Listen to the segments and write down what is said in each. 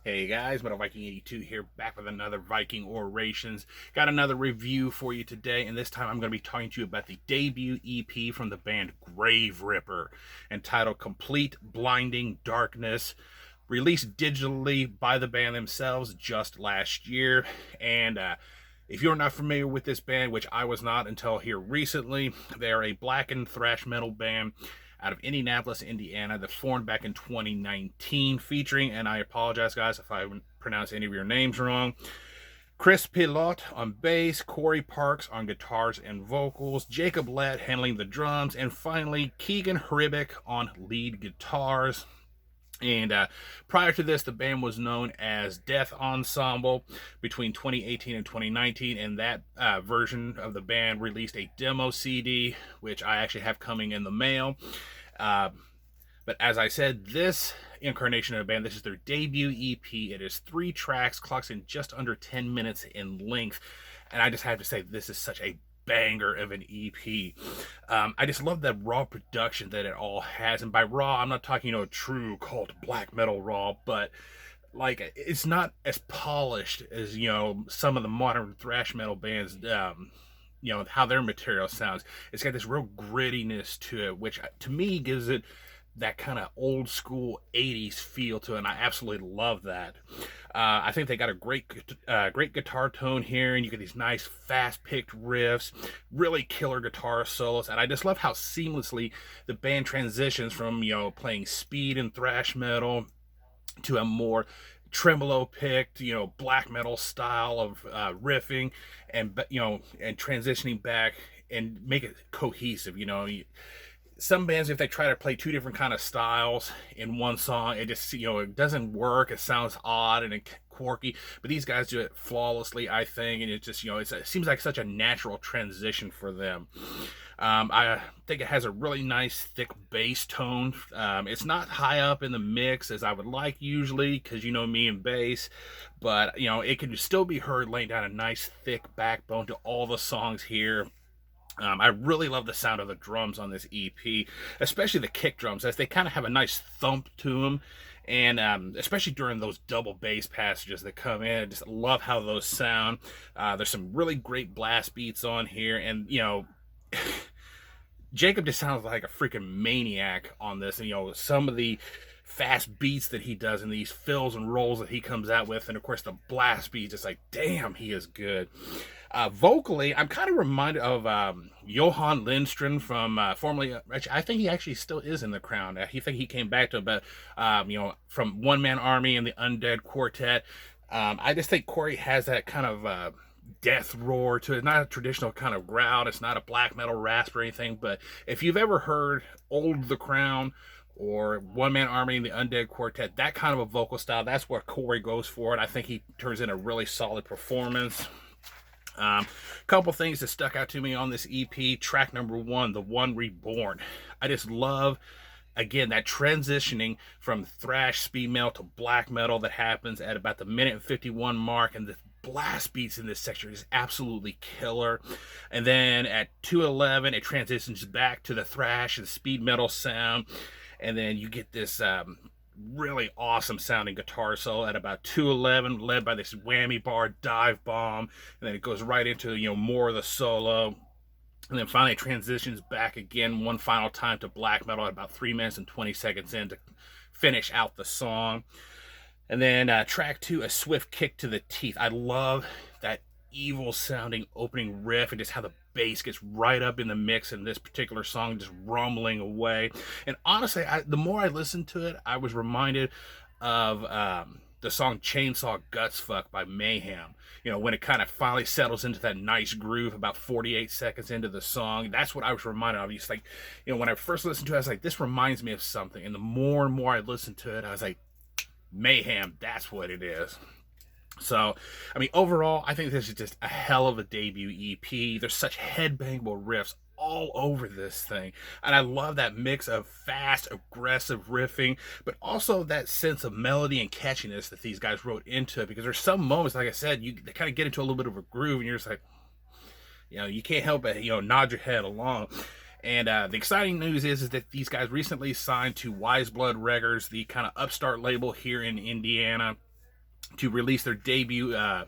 Hey guys, Metal Viking 82 here, back with another Viking Orations. Got another review for you today, and this time I'm going to be talking to you about the debut EP from the band Graveripper, entitled Complete Blinding Darkness, released digitally by the band themselves just last year. And if you're not familiar with this band, which I was not until here recently, they're a blackened thrash metal band out of Indianapolis, Indiana, that formed back in 2019, featuring, and I apologize, guys, if I pronounce any of your names wrong, Chris Pilote on bass, Corey Parks on guitars and vocals, Jacob Lett handling the drums, and finally Keegan Hribic on lead guitars. And prior to this, the band was known as Death Ensemble between 2018 and 2019. And that version of the band released a demo CD, which I actually have coming in the mail. Uh, but as I said, this incarnation of the band, this is their debut EP. It is 3 tracks, clocks in just under 10 minutes in length. And I just have to say, this is such a banger of an EP. I just love the raw production that it all has. And by raw, I'm not talking, true cult black metal raw, but like it's not as polished as, some of the modern thrash metal bands, how their material sounds. It's got this real grittiness to it, which to me gives it that kind of old school 80s feel to it, and I absolutely love that. I think they got a great guitar tone here, and you get these nice fast-picked riffs, really killer guitar solos, and I just love how seamlessly the band transitions from, playing speed and thrash metal to a more tremolo picked, black metal style of riffing, and and transitioning back and make it cohesive. Some bands, if they try to play 2 different kind of styles in one song, it just, it doesn't work. It sounds odd and quirky, but these guys do it flawlessly, I think, and it just, it seems like such a natural transition for them. I think it has a really nice thick bass tone. It's not high up in the mix as I would like usually, because me and bass, but it can still be heard laying down a nice thick backbone to all the songs here. I really love the sound of the drums on this EP, especially the kick drums, as they kind of have a nice thump to them. And especially during those double bass passages that come in, I just love how those sound. There's some really great blast beats on here, and Jacob just sounds like a freaking maniac on this. And some of the fast beats that he does and these fills and rolls that he comes out with, and of course the blast beats, it's like, damn, he is good. Vocally, I'm kind of reminded of Johan Lindström from formerly, I think he actually still is in the Crown. I think he came back to it, but from One Man Army and the Undead Quartet. I just think Corey has that kind of death roar to it. It's not a traditional kind of growl. It's not a black metal rasp or anything. But if you've ever heard Old the Crown or One Man Army and the Undead Quartet, that kind of a vocal style, that's where Corey goes for it. I think he turns in a really solid performance. Couple things that stuck out to me on this EP. Track number 1, The One Reborn. I just love, again, that transitioning from thrash speed metal to black metal that happens at about the minute and 51 mark, and the blast beats in this section is absolutely killer. And then at 2:11, it transitions back to the thrash and speed metal sound, and then you get this really awesome sounding guitar solo at about 2:11, led by this whammy bar dive bomb, and then it goes right into more of the solo, and then finally transitions back again one final time to black metal at about 3 minutes and 20 seconds in to finish out the song. And then track 2, A Swift Kick to the Teeth. I love that evil sounding opening riff and just how the bass gets right up in the mix in this particular song, just rumbling away. And honestly, the more I listened to it, I was reminded of the song Chainsaw Guts Fuck by Mayhem. When it kind of finally settles into that nice groove about 48 seconds into the song, that's what I was reminded of. It's like, when I first listened to it, I was like, this reminds me of something. And the more and more I listened to it, I was like, Mayhem, that's what it is. So, overall, I think this is just a hell of a debut EP. There's such headbangable riffs all over this thing. And I love that mix of fast, aggressive riffing, but also that sense of melody and catchiness that these guys wrote into it. Because there's some moments, like I said, they kind of get into a little bit of a groove, and you're just like, you can't help but, nod your head along. And the exciting news is that these guys recently signed to Wise Blood Records, the kind of upstart label here in Indiana. to release their debut. I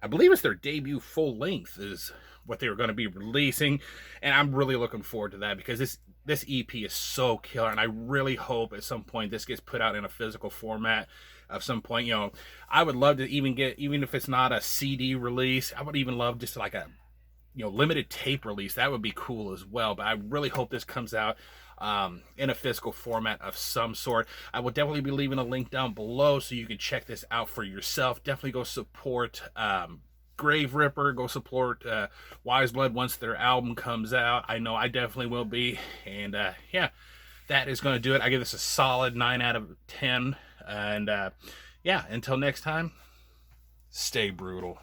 believe it's their debut full length is what they were going to be releasing, and I'm really looking forward to that because this EP is so killer, and I really hope at some point this gets put out in a physical format. Of some point, you know, I would love to even get, even if it's not a CD release, I would even love just like a, you know, limited tape release. That would be cool as well. But I really hope this comes out in a physical format of some sort. I will definitely be leaving a link down below so you can check this out for yourself. Definitely go support Graveripper. Go support Wise Blood once their album comes out. I know I definitely will be. And yeah, that is going to do it. I give this a solid 9 out of 10. And yeah, until next time, stay brutal.